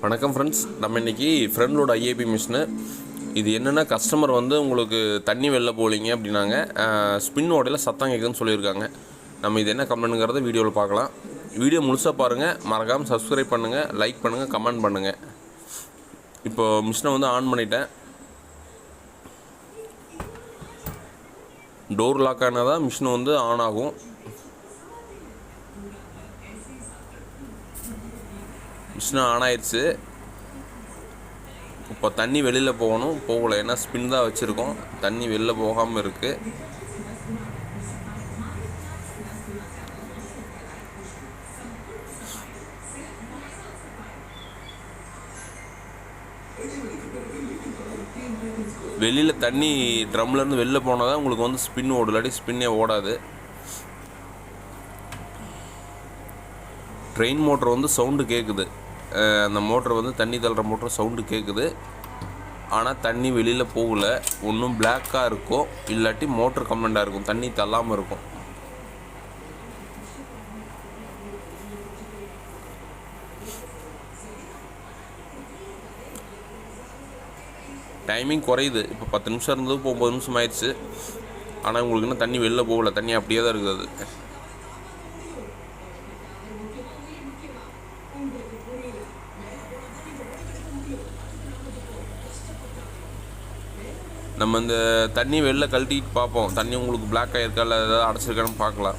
வணக்கம் ஃப்ரெண்ட்ஸ், நம்ம இன்றைக்கி ஃப்ரெண்டோட ஐஏபி மிஷினு. இது என்னென்னா, கஸ்டமர் வந்து உங்களுக்கு தண்ணி வெளில போகலிங்க அப்படின்னாங்க, ஸ்பின் ஓடையில் சத்தம் கேட்குதுன்னு சொல்லியிருக்காங்க. நம்ம இது என்ன கம்ப்ளைண்ட்டுங்கிறத வீடியோவில் பார்க்கலாம். வீடியோ முழுசாக பாருங்கள், மறக்காமல் சப்ஸ்கிரைப் பண்ணுங்கள், லைக் பண்ணுங்கள், கமெண்ட் பண்ணுங்கள். இப்போது மிஷினை வந்து ஆன் பண்ணிட்டேன். டோர் லாக் ஆனால் தான் மிஷின் வந்து ஆன் ஆகும். மிஷின் ஆன் ஆயிடுச்சு. இப்போ தண்ணி வெளியில் போகணும், போகலை. ஏன்னா ஸ்பின் தான் வச்சுருக்கோம், தண்ணி வெளில போகாமல் இருக்குது. வெளியில் தண்ணி ட்ரம்லேருந்து வெளில போனால் தான் உங்களுக்கு வந்து ஸ்பின் ஓடும், இல்லாட்டி ஸ்பின்னே ஓடாது. ட்ரெயின் மோட்டர் வந்து சவுண்டு கேட்குது. அந்த மோட்டர் வந்து தண்ணி தள்ளுற மோட்டர் சவுண்டு கேட்குது. ஆனால் தண்ணி வெளியில் போகல. ஒன்றும் பிளாக்காக இருக்கும், இல்லாட்டி மோட்டர் கம்ப்ளைண்ட்டாக இருக்கும், தண்ணி தள்ளாமல் இருக்கும். டைமிங் குறையுது. இப்போ 10 நிமிஷம் இருந்தது, இப்போ 9 நிமிஷம் ஆயிடுச்சு. ஆனால் உங்களுக்கு இன்னும் தண்ணி வெளில போகல, தண்ணி அப்படியே தான் இருக்குது. அது நம்ம இந்த தண்ணி வெளில கழட்டிட்டு பார்ப்போம், தண்ணி உங்களுக்கு பிளாக் ஆகிருக்கா இல்லை ஏதாவது அடைச்சிருக்கான்னு பார்க்கலாம்.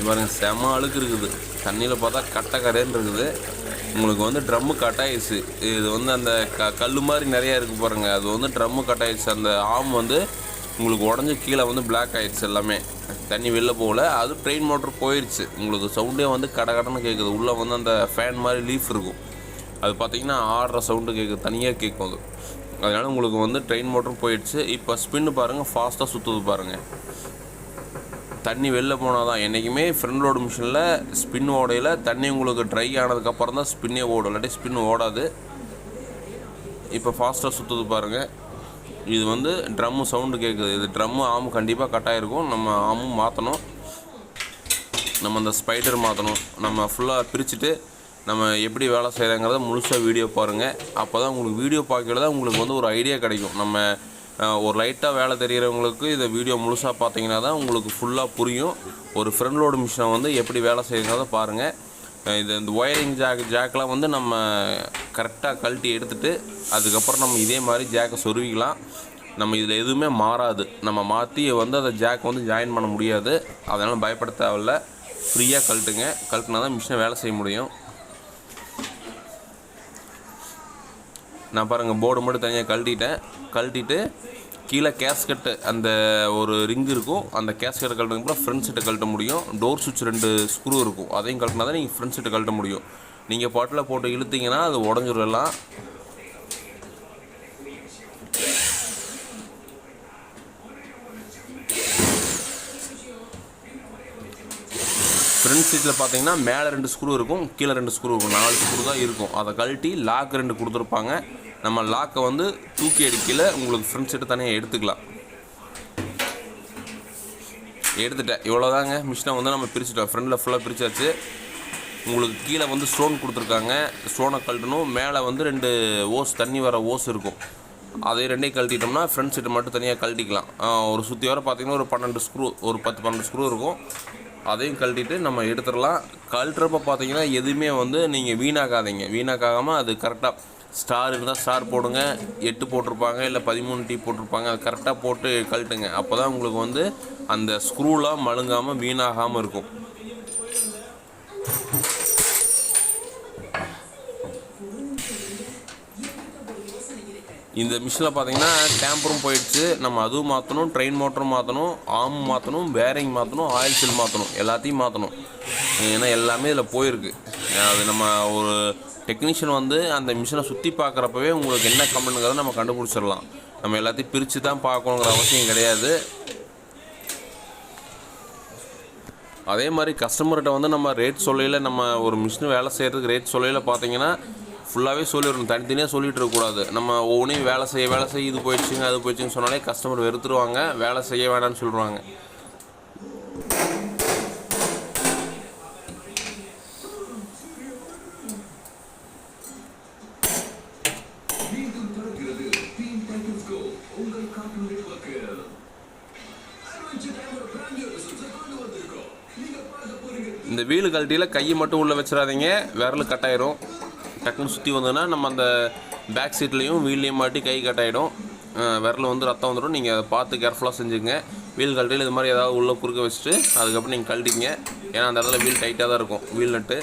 பாருங்க, செம அழுக்கு இருக்குது. தண்ணியில் பார்த்தா கட்டை கரைன்னு இருக்குது. உங்களுக்கு வந்து ட்ரம்மு கட்டாயிடுச்சு. இது வந்து அந்த கல் மாதிரி நிறையா இருக்குது பாருங்கள், அது வந்து ட்ரம்மு கட்டாயிடுச்சு. அந்த ஆம் வந்து உங்களுக்கு உடஞ்சி கீழே வந்து பிளாக் ஆகிடுச்சு. எல்லாமே தண்ணி வெளில போகல. அது ட்ரெயின் மோட்டர் போயிடுச்சு. உங்களுக்கு சவுண்டே வந்து கடன்னு கேட்குது. உள்ளே வந்து அந்த ஃபேன் மாதிரி லீஃப் இருக்கும், அது பார்த்திங்கன்னா ஆடுற சவுண்டு கேட்குது, தனியாக கேட்கும் அது. அதனால் உங்களுக்கு வந்து ட்ரெயின் மோட்டரும் போயிடுச்சு. இப்போ ஸ்பின்னு பாருங்கள், ஃபாஸ்ட்டாக சுற்றுது பாருங்கள். தண்ணி வெளில போனால் தான் என்றைக்குமே ஃப்ரண்ட் லோடு மிஷினில் ஸ்பின் ஓடையில் தண்ணி உங்களுக்கு ட்ரை ஆனதுக்கப்புறம் தான் ஸ்பின்னே ஓடும், இல்லாட்டி ஸ்பின் ஓடாது. இப்போ ஃபாஸ்ட்டாக சுற்றுது பாருங்கள். இது வந்து ட்ரம்மு சவுண்டு கேட்குது. இது ட்ரம்மு ஆமு கண்டிப்பாக கட்டாயிருக்கும். நம்ம ஆமும் மாற்றணும், நம்ம அந்த ஸ்பைடர் மாற்றணும். நம்ம ஃபுல்லாக பிரிச்சுட்டு நம்ம எப்படி வேலை செய்கிறாங்கிறத முழுசாக வீடியோ பாருங்கள். அப்போ தான் உங்களுக்கு வீடியோ பார்க்கல தான் உங்களுக்கு வந்து ஒரு ஐடியா கிடைக்கும். நம்ம ஒரு லைட்டாக வேலை தெரிகிறவங்களுக்கு இதை வீடியோ முழுசாக பார்த்தீங்கன்னா தான் உங்களுக்கு ஃபுல்லாக புரியும். ஒரு ஃப்ரண்ட் லோடு மிஷினை வந்து எப்படி வேலை செய்யுங்கிறத பாருங்கள். இந்த ஒயரிங் ஜாக்கெலாம் வந்து நம்ம கரெக்டாக கழட்டி எடுத்துகிட்டு அதுக்கப்புறம் நம்ம இதே மாதிரி ஜாக்கை சொருவிக்கலாம். நம்ம இதில் எதுவுமே மாறாது. நம்ம மாற்றி வந்து அந்த ஜாக் வந்து ஜாயின் பண்ண முடியாது. அதனால் பயப்பட தேவையில்ல, ஃப்ரீயாக கழட்டுங்க. கழட்டினா தான் மிஷினை வேலை செய்ய முடியும். நான் பாருங்கள், போர்டு மட்டும் தனியாக கழட்டிட்டு கீழே கேஸ்கட்டு அந்த ஒரு ரிங் இருக்கும், அந்த கேஸ்கட்டை கழட்டுறதுக்கு ஃப்ரண்ட் சீட்டை கழட்ட முடியும். டோர் சுவிட்ச் 2 ஸ்க்ரூ இருக்கும், அதையும் கழட்டினா தான் நீங்கள் ஃப்ரண்ட் சீட்டை கழட்ட முடியும். நீங்கள் பாட்டில் போட்டு இழுத்தீங்கன்னா அது உடஞ்சிடலாம். ஃப்ரண்ட் சீட்டில் பார்த்தீங்கன்னா மேலே 2 ஸ்க்ரூ இருக்கும், கீழே 2 ஸ்க்ரூ இருக்கும், 4 ஸ்க்ரூ தான் இருக்கும். அதை கழட்டி லாக் 2 கொடுத்துருப்பாங்க. நம்ம லாக்கை வந்து தூக்கி அடிக்கல உங்களுக்கு ஃப்ரண்ட் சீட்டை தனியாக எடுத்துக்கலாம். எடுத்துட்டேன், இவ்வளோதாங்க. மிஷினை வந்து நம்ம பிரிச்சுட்டோம், ஃப்ரண்டில் ஃபுல்லாக பிரிச்சாச்சு. உங்களுக்கு கீழே வந்து ஸ்டோன் கொடுத்துருக்காங்க, ஸ்டோனை கழட்டணும். மேலே வந்து 2 ஓஸ், தண்ணி வர ஓஸ் இருக்கும், அதை 2ஐயும் கழட்டிட்டோம்னா ஃப்ரண்ட் சீட்டை மட்டும் தனியாக கழட்டிக்கலாம். ஒரு சுற்றி வர பார்த்திங்கன்னா ஒரு 12 ஸ்க்ரூ, ஒரு 10-12 ஸ்க்ரூ இருக்கும். அதையும் கழட்டிட்டு நம்ம எடுத்துடலாம். கழட்டுறப்ப பார்த்தீங்கன்னா எதுவுமே வந்து நீங்கள் வீணாக்காமல் அது கரெக்டாக ஸ்டார் இருந்தால் ஸ்டார் போடுங்க. 8 போட்டிருப்பாங்க, இல்லை 13 போட்டிருப்பாங்க, அது கரெக்டாக போட்டு கழட்டுங்க. அப்போ தான் உங்களுக்கு வந்து அந்த ஸ்க்ரூலாம் மழுங்காமல் வீணாகாமல் இருக்கும். இந்த மிஷினில் பார்த்தீங்கன்னா டேம்பரும் போயிடுச்சு. நம்ம அதுவும் மாற்றணும், ட்ரெயின் மோட்டரும் மாற்றணும், ஆமும் மாற்றணும், பேரிங் மாற்றணும், ஆயில் சீல் மாற்றணும், எல்லாத்தையும் மாற்றணும். ஏன்னா எல்லாமே இதில் போயிருக்கு. அது நம்ம ஒரு டெக்னீஷியன் வந்து அந்த மிஷினை சுற்றி பார்க்குறப்பவே உங்களுக்கு என்ன கம்ப்ளைண்ட்ங்கிறத நம்ம கண்டுபிடிச்சிடலாம். நம்ம எல்லாத்தையும் பிரித்து தான் பார்க்கணுங்கிற அவசியம் கிடையாது. அதே மாதிரி கஸ்டமர்கிட்ட வந்து நம்ம ரேட் சொல்லையில், நம்ம ஒரு மிஷின் வேலை செய்கிறதுக்கு ரேட் சொல்லையில் பார்த்தீங்கன்னா ஃபுல்லாகவே சொல்லிடணும். தனித்தனியாக சொல்லிகிட்டு இருக்கக்கூடாது. நம்ம ஒவ்வொன்றையும் வேலை செய்ய இது போயிடுச்சுங்க அது போயிடுச்சுன்னு சொன்னாலே கஸ்டமர் வெறுத்துருவாங்க, வேலை செய்ய வேண்டாம்னு சொல்லுவாங்க. இந்த வீலு கழட்டியில் கையை மட்டும் உள்ளே வச்சிடாதீங்க, விரல் கட்டாயிரும். டக்குன்னு சுற்றி வந்ததுன்னா நம்ம அந்த பேக் சீட்லேயும் வீல்லையும் மாட்டி கை கட்டாயிடும், விரல் வந்து ரத்தம் வந்துடும். நீங்கள் அதை பார்த்து கேர்ஃபுல்லாக செஞ்சுங்க. வீல் கழட்டியில் இது மாதிரி ஏதாவது உள்ளே குறுக்க வச்சுட்டு அதுக்கப்புறம் நீங்கள் கழட்டிங்க. ஏன்னா அந்த இடத்துல வீல் டைட்டாக தான் இருக்கும். வீல் நட்டு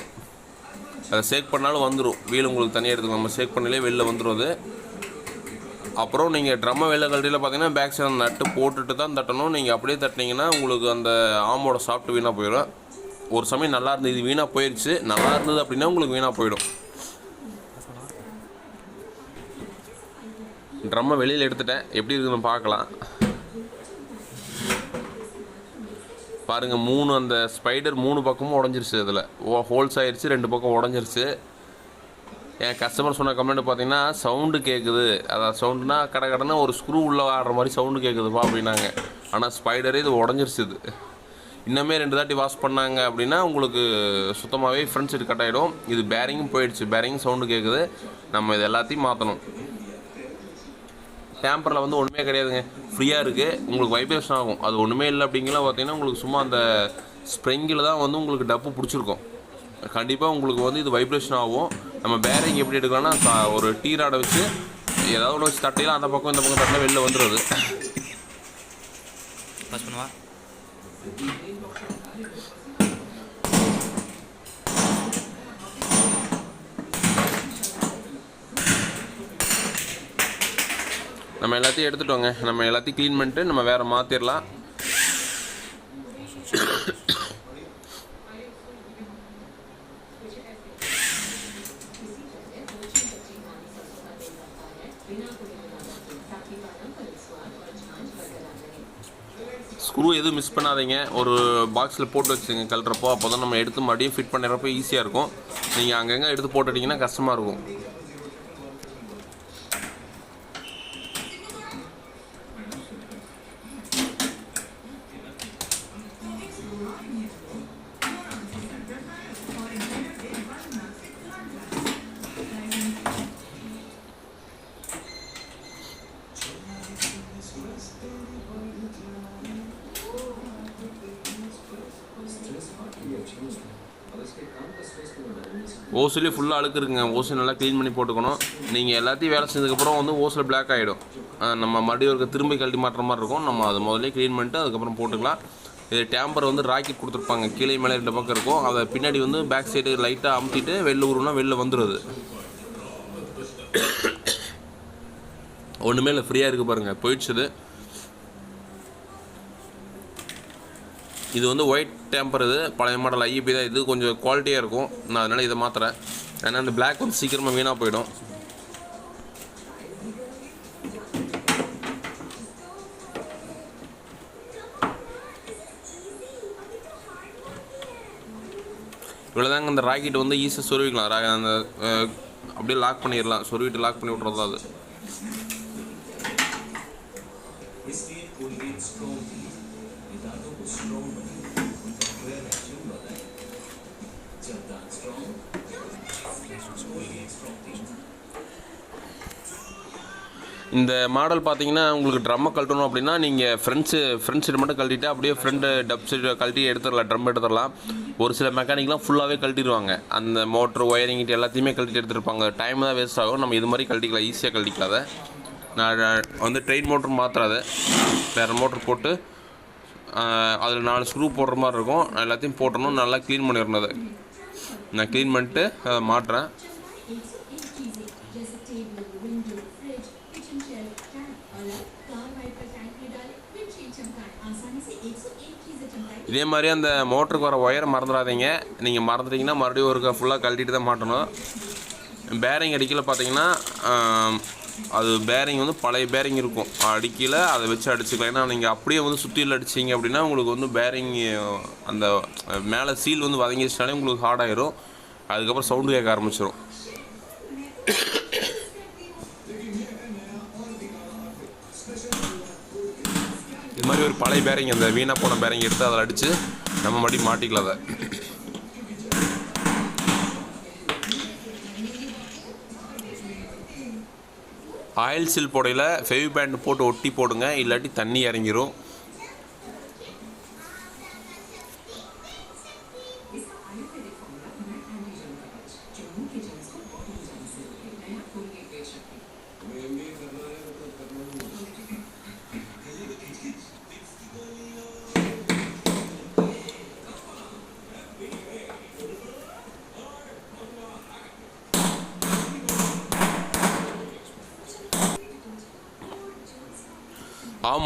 அதை ஷேக் பண்ணாலும் வந்துடும். வீல் உங்களுக்கு தனியாக எடுத்துக்கும், நம்ம ஷேக் பண்ணாலே வெளில வந்துடும் அது. அப்புறம் நீங்கள் ட்ரம்மை வெளில கழட்டியில் பார்த்தீங்கன்னா பேக் சைடு நட்டு போட்டுட்டு தான் தட்டணும். நீங்கள் அப்படியே தட்டினீங்கன்னா உங்களுக்கு அந்த ஆமோட சாப்பிட்டு வீணாக போயிடும். ஒரு சமயம் நல்லா இருந்தது, இது வீணாக போயிடுச்சு. நல்லா இருந்தது அப்படின்னா உங்களுக்கு வீணாக போயிடும். ட்ரம்மை வெளியில் எடுத்துட்டேன், எப்படி இருக்குதுன்னு பார்க்கலாம். பாருங்கள், 3 அந்த ஸ்பைடர் 3 பக்கமும் உடஞ்சிருச்சு. அதில் ஹோல்ஸ் ஆயிடுச்சு, 2 பக்கம் உடஞ்சிருச்சு. என் கஸ்டமர் சொன்ன கம்ப்ளைண்ட் பார்த்தீங்கன்னா சவுண்டு கேட்குது. அதாவது சவுண்டுனா கடை ஒரு ஸ்க்ரூ உள்ளே ஆடுற மாதிரி சவுண்டு கேட்குதுப்பா அப்படின்னாங்க. ஆனால் ஸ்பைடரே இது உடஞ்சிருச்சு. இது இன்னுமே 2 தாட்டி வாஷ் பண்ணாங்க அப்படின்னா உங்களுக்கு சுத்தமாகவே ஃப்ரண்ட் சைடு கட் ஆகிடும். இது பேரிங்கும் போயிடுச்சு, பேரிங்கும் சவுண்டு கேட்குது. நம்ம இது எல்லாத்தையும் மாற்றணும். டேம்பரில் வந்து ஒன்றுமே கிடையாதுங்க, ஃப்ரீயாக இருக்குது. உங்களுக்கு வைப்ரேஷன் ஆகும், அது ஒன்றுமே இல்லை. அப்படிங்கலாம் பார்த்தீங்கன்னா உங்களுக்கு சும்மா அந்த ஸ்ப்ரிங்கில் தான் வந்து உங்களுக்கு டப்பு பிடிச்சிருக்கும். கண்டிப்பாக உங்களுக்கு வந்து இது வைப்ரேஷன் ஆகும். நம்ம பேரிங் எப்படி எடுக்கலாம்னா ஒரு டீ ராடை வச்சு ஏதாவது ஒன்று வச்சு தட்டையில அந்த பக்கம் இந்த பக்கம் தட்டினா வெளில வந்துடுது. நம்ம எல்லாத்தையும் எடுத்துட்டோங்க. நம்ம எல்லாத்தையும் க்ளீன் பண்ணிட்டு நம்ம வேறு மாற்றிடலாம். ஸ்க்ரூ எதுவும் மிஸ் பண்ணாதீங்க. ஒரு பாக்ஸில் போட்டு வச்சுங்க கழட்டுறப்போ. அப்போ தான் நம்ம எடுத்து மறுபடியும் ஃபிட் பண்ணுறப்போ ஈஸியாக இருக்கும். நீங்கள் அங்கங்கே எடுத்து போட்டுட்டிங்கன்னா கஷ்டமாக இருக்கும். ஓஸ்லேயே ஃபுல்லாக அழுக்கு இருக்குங்க. ஓஸு நல்லா க்ளீன் பண்ணி போட்டுக்கணும். நீங்கள் எல்லாத்தையும் வேலை செஞ்சதுக்கப்புறம் வந்து ஓஸில் பிளாக் ஆகிடும். நம்ம மறுபடியும் ஒரு திரும்பி கழட்டி மாட்டுற மாதிரி இருக்கும். நம்ம அதை முதல்ல க்ளீன் பண்ணிட்டு அதுக்கப்புறம் போட்டுக்கலாம். இது டேம்பர் வந்து ராக்கெட் கொடுத்துருப்பாங்க, கீழே மேலே 2 பக்கம் இருக்கும். அதை பின்னாடி வந்து பேக் சைடு லைட்டாக அமுத்திட்டு வெளில ஊருனா வெளில வந்துடுது. ஒன்றுமே இல்லை, ஃப்ரீயாக இருக்குது பாருங்கள், போயிடுச்சுது. இது வந்து ஒயிட் டேம்பர், இது பழைய மாடல் ஐஇபி தான். இது கொஞ்சம் குவாலிட்டியாக இருக்கும். நான் அதனால் இதை மாற்றுறேன். ஏன்னா அந்த பிளாக் வந்து சீக்கிரமாக வீணாக போயிடும். இவ்வளோதாங்க. அந்த ராக்கெட் வந்து ஈஸியாக சொருவிக்கலாம். அந்த அப்படியே லாக் பண்ணிடலாம், சொருவிட்டு லாக் பண்ணி விட்றது அது. இந்த மாடல் பார்த்தீங்கன்னா உங்களுக்கு ட்ரம்மை கழட்டணும் அப்படின்னா நீங்கள் ஃப்ரண்ட் சைடு மட்டும் கழட்டிட்டு அப்படியே ஃப்ரண்ட் டப் சைடு கழட்டி எடுத்துடலாம், ட்ரம் எடுத்துடலாம். ஒரு சில மெக்கானிக்லாம் ஃபுல்லாகவே கழட்டிடுவாங்க. அந்த மோட்ரு ஒயரிங்கிட்டு எல்லாத்தையுமே கழட்டி எடுத்துருப்பாங்க. டைம் தான் வேஸ்ட் ஆகும். நம்ம இது மாதிரி கழட்டிக்கலாம், ஈஸியாக கழட்டிக்கலாத. நான் வந்து ட்ரெயின் மோட்ரு மாற்றாத, வேறு மோட்ரு போட்டு அதில் 4 ஸ்க்ரூ போடுற மாதிரி இருக்கும். எல்லாத்தையும் போட்டணும், நல்லா க்ளீன் பண்ணிடணும். அதை நான் க்ளீன் பண்ணிட்டு அதை மாட்டுறேன். இதே மாதிரி அந்த மோட்டருக்கு வர ஒயரை மறந்துடாதீங்க. நீங்கள் மறந்துட்டீங்கன்னா மறுபடியும் ஒரு ஃபுல்லாக கழட்டிட்டு தான் மாட்டணும். பேரிங் அடிக்கல பார்த்தீங்கன்னா அது பேரிங் வந்து பழைய பேரிங் இருக்கும், அடிக்கல அதை வச்சு அடிச்சுக்கலாம். ஏன்னா நீங்கள் அப்படியே வந்து சுற்றியில் அடிச்சிங்க அப்படின்னா உங்களுக்கு வந்து பேரிங் அந்த மேலே சீல் வந்து வதங்கிடுச்சினாலே உங்களுக்கு ஹார்ட் ஆயிரும். அதுக்கப்புறம் சவுண்டு கேட்க ஆரம்பிச்சிடும். இது மாதிரி ஒரு பழைய பேரிங், அந்த வீணாக போன பேரிங் எடுத்து அதில் அடித்து நம்ம மறுபடியும் மாட்டிக்கலாம். அதை ஆயில் சீல் போடையில் ஃபெவி பேண்ட் போட்டு ஒட்டி போடுங்க, இல்லாட்டி தண்ணி இறங்கிரும்.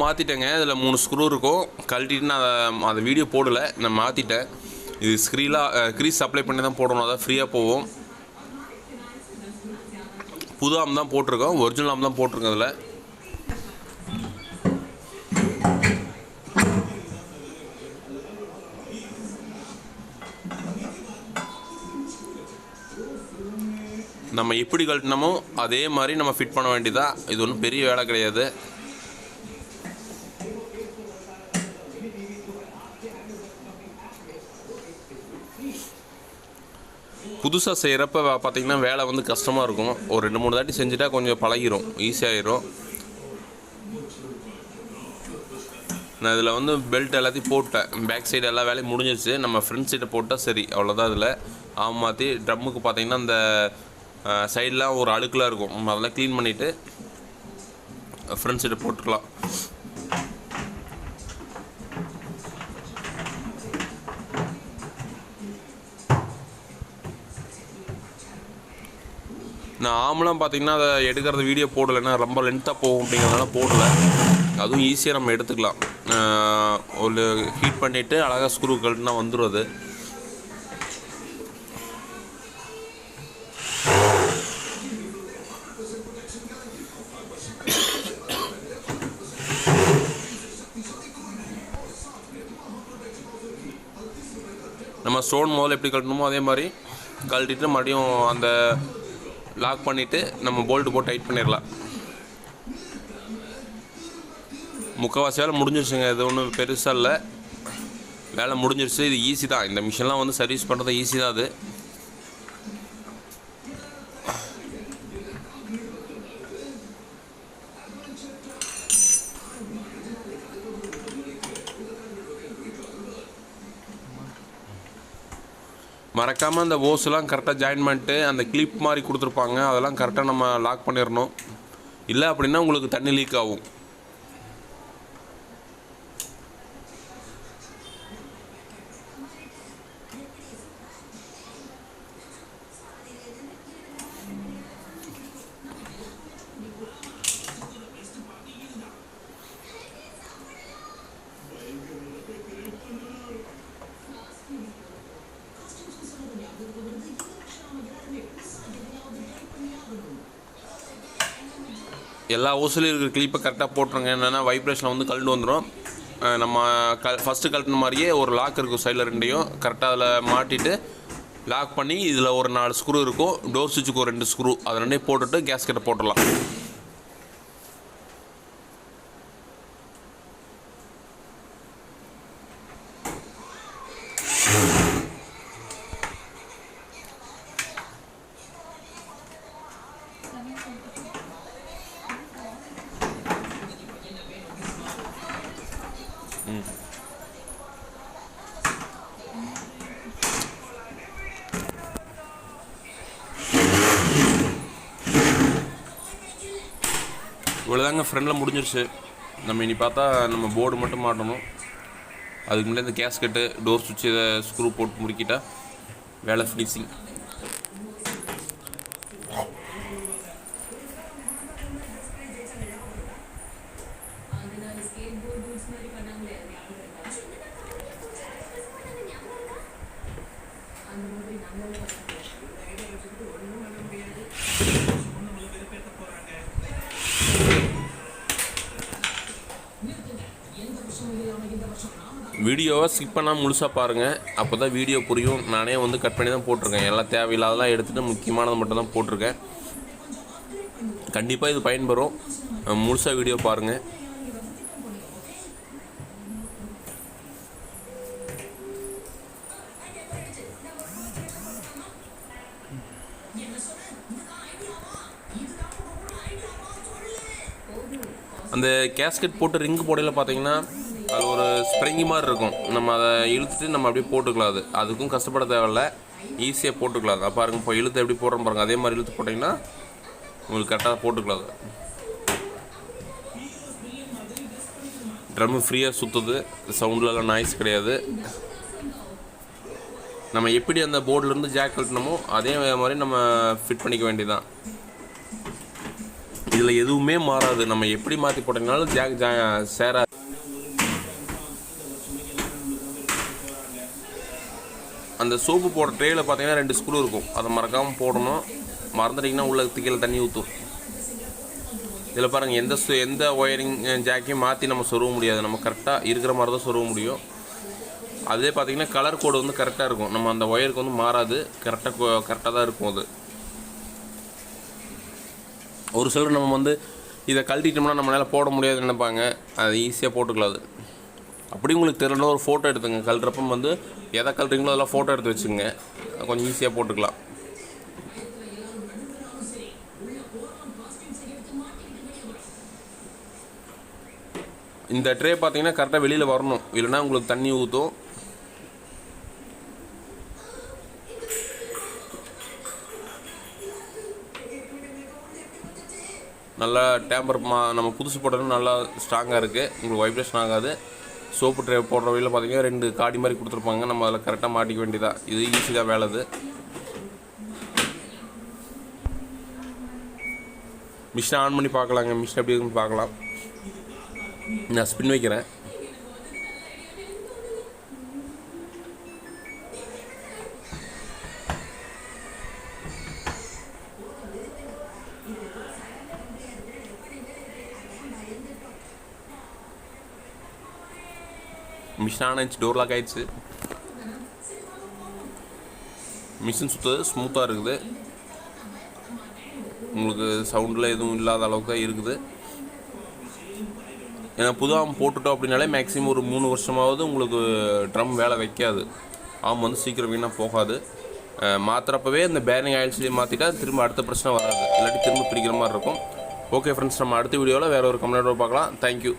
மாற்றிட்டேங்க. இதில் 3 ஸ்க்ரூ இருக்கும், கழட்டிட்டு நான் அதை வீடியோ போடலை, நான் மாற்றிட்டேன். இது க்ரீஸ் அப்ளை பண்ணி தான் போடணும், அதான் ஃப்ரீயாக போகும். புது ஆம் தான் போட்டிருக்கோம், ஒரிஜினல் ஆம் தான் போட்டிருக்கோம். அதில் நம்ம எப்படி கழட்டினமோ அதே மாதிரி நம்ம ஃபிட் பண்ண வேண்டியதான். இது ஒன்றும் பெரிய வேலை கிடையாது. புதுசாக செய்கிறப்ப பார்த்திங்கன்னா வேலை வந்து கஷ்டமாக இருக்கும். ஒரு 2-3 தாட்டி செஞ்சுட்டா கொஞ்சம் பழகிரும், ஈஸியாகிடும். நான் இதில் வந்து பெல்ட் எல்லாத்தையும் போட்டேன், பேக் சைடு எல்லா வேலையும் முடிஞ்சிருச்சு. நம்ம ஃப்ரண்ட் சைடை போட்டால் சரி, அவ்வளோதான். இதில் மாற்றி ட்ரம்முக்கு பார்த்திங்கன்னா இந்த சைடெலாம் ஒரு அழுக்கெலாம் இருக்கும், நம்ம அதெல்லாம் க்ளீன் பண்ணிவிட்டு ஃப்ரண்ட் சைடை போட்டுக்கலாம். நான் ஆம்லாம் பார்த்திங்கன்னா அதை எடுக்கிறது வீடியோ போடலைன்னா ரொம்ப லென்த்தாக போகும் அப்படிங்கிறதுனால போடலை. அதுவும் ஈஸியாக நம்ம எடுத்துக்கலாம். ஒரு ஹீட் பண்ணிவிட்டு அழகாக ஸ்க்ரூ கழட்டினா வந்துடும் அது. நம்ம ஸ்டோன் முதல்ல எப்படி கழட்டணுமோ அதே மாதிரி கழட்டிட்டு மறுபடியும் அந்த லாக் பண்ணிவிட்டு நம்ம போல்ட்டு போட்டு டைட் பண்ணிடலாம். முக்கால்வாசி வேலை முடிஞ்சிருச்சுங்க. இது ஒன்றும் பெருசாக இல்லை, வேலை முடிஞ்சிருச்சு. இது ஈஸி தான், இந்த மிஷின்லாம் வந்து சர்வீஸ் பண்ணுறது ஈஸி தான். அது மறக்காமல் அந்த ஓஸ்லாம் கரெக்டாக ஜாயின் பண்ணிட்டு அந்த கிளிப் மாதிரி கொடுத்துருப்பாங்க, அதெல்லாம் கரெக்டாக நம்ம லாக் பண்ணிடணும். இல்லை அப்படின்னா உங்களுக்கு தண்ணி லீக் ஆகும். எல்லா ஓசிலையும் இருக்கிற கிளிப்பை கரெக்டாக போட்டுருங்க. என்னென்னா வைப்ரேஷனில் வந்து கழண்டு வந்துடும். நம்ம ஃபஸ்ட்டு கழட்டின மாதிரியே ஒரு லாக் இருக்கும் சைடில், ரெண்டையும் கரெக்டாக அதில் மாட்டிட்டு லாக் பண்ணி இதில் ஒரு 4 ஸ்க்ரூ இருக்கும், டோர் சுவிட்சுக்கு ஒரு 2 ஸ்க்ரூ, அதை ரெண்டையும் போட்டுட்டு கேஸ்கெட்டை போட்டுடலாம். இவ்வளோதாங்க, ஃப்ரெண்டில் முடிஞ்சிருச்சு. நம்ம இனி பார்த்தா நம்ம போர்டு மட்டும் மாட்டணும். அதுக்கு முன்னாடி இந்த கேஸ்கெட்டு, டோர் சுவிட்ச் இதை ஸ்க்ரூ போட்டு முடிக்கிட்டா வேலை ஃபினிஷிங். வீடியோவை ஸ்கிப் பண்ணால் முழுசாக பாருங்கள், அப்போ தான் வீடியோ புரியும். நானே வந்து கட் பண்ணி தான் போட்டிருக்கேன், எல்லாம் தேவையில்லாதெல்லாம் எடுத்துகிட்டு முக்கியமானது மட்டும் தான் போட்டிருக்கேன். கண்டிப்பாக இது பயன்பெறும், முழுசாக வீடியோ பாருங்கள். அந்த கேஸ்கெட் போட்டு ரிங்கு போடையில் பார்த்தீங்கன்னா அது ஒரு ஸ்ப்ரிங்கி மாதிரி இருக்கும். நம்ம அதை இழுத்துட்டு நம்ம அப்படியே போட்டுக்கலாம். அதுக்கும் கஷ்டப்பட தேவையில்ல, ஈஸியாக போட்டுக்கலாம். அதை பாருங்கள், இப்போ இழுத்து எப்படி போடுறோம் பாருங்கள், அதே மாதிரி இழுத்து போட்டிங்கன்னா உங்களுக்கு கரெக்டாக போட்டுக்கலாம். ட்ரம்மு ஃப்ரீயாக சுற்றுது, சவுண்ட்லலாம் நாய்ஸ் கிடையாது. நம்ம எப்படி அந்த போர்டிலேருந்து ஜாக் கழட்டினமோ அதே மாதிரி நம்ம ஃபிட் பண்ணிக்க வேண்டியதான். இதில் எதுவுமே மாறாது, நம்ம எப்படி மாற்றி போட்டோம்னாலும் ஜாக் சேராது. அந்த சோப்பு போடுற ட்ரேயில் பார்த்தீங்கன்னா 2 ஸ்க்ரூ இருக்கும், அதை மறக்காமல் போடணும். மறந்துட்டிங்கன்னா உள்ள கீழே தண்ணி ஊற்றும். இதில் பாருங்கள், எந்த ஒயரிங் ஜாக்கையும் மாற்றி நம்ம சொருக முடியாது. நம்ம கரெக்டாக இருக்கிற மாதிரி தான் சொருக முடியும். அதே பார்த்திங்கன்னா கலர் கோடு வந்து கரெக்டாக இருக்கும், நம்ம அந்த ஒயருக்கு வந்து மாறாது, கரெக்டாக தான் இருக்கும். அது ஒரு சிலர் நம்ம வந்து இதை கழட்டிட்டோம்னா நம்மளால் போட முடியாதுன்னு நினைப்பாங்க, அது ஈஸியாக போட்டுக்கலாம். அது அப்படி உங்களுக்கு தெரியல, ஒரு ஃபோட்டோ எடுத்துங்க. கழட்டுறப்பம் வந்து எதை கழட்டுறீங்களோ அதெல்லாம் ஃபோட்டோ எடுத்து வச்சுங்க, கொஞ்சம் ஈஸியாக போட்டுக்கலாம். இந்த ட்ரே பார்த்தீங்கன்னா கரெக்டாக வெளியில் வரணும், இல்லைன்னா உங்களுக்கு தண்ணி ஊற்றும். நல்லா டேம்பர் நம்ம புதுசு போட்டோம்னா நல்லா ஸ்ட்ராங்காக இருக்குது, உங்களுக்கு வைப்ரேஷன் ஆகாது. சோப்பு ட்ரே போடுற வழியில் பார்த்தீங்கன்னா 2 காடி மாதிரி கொடுத்துருப்பாங்க, நம்ம அதில் கரெக்டாக மாட்டிக்க வேண்டியதாக. இது ஈஸியாக வேலை. இது மிஷினை ஆன் பண்ணி பார்க்கலாங்க, மிஷின் எப்படி இருக்குன்னு பார்க்கலாம். நான் ஸ்பின் வைக்கிறேன். மிஷின் ஆன் ஆயிடுச்சு, டோர் லாக் ஆயிடுச்சு. மிஷின் சுற்றுறது ஸ்மூத்தாக இருக்குது, உங்களுக்கு சவுண்டில் எதுவும் இல்லாத அளவுக்கு தான் இருக்குது. ஏன்னா புது ஆம் போட்டுட்டோம் அப்படின்னாலே மேக்ஸிமம் ஒரு 3 வருஷமாவது உங்களுக்கு ட்ரம் வேலை வைக்காது. ஆம் வந்து சீக்கிரம் வீணாக போகாது. மாத்திரப்பவே இந்த பேரிங் ஆயில்ஸ்லேயே மாற்றிட்டா திரும்ப அடுத்த பிரச்சனை வராது, இல்லாட்டி திரும்ப பிரிக்கிற மாதிரி இருக்கும். ஓகே ஃப்ரெண்ட்ஸ், நம்ம அடுத்த வீடியோவில் வேறு ஒரு கம்ப்ளைண்ட்டோட பார்க்கலாம். தேங்க்யூ.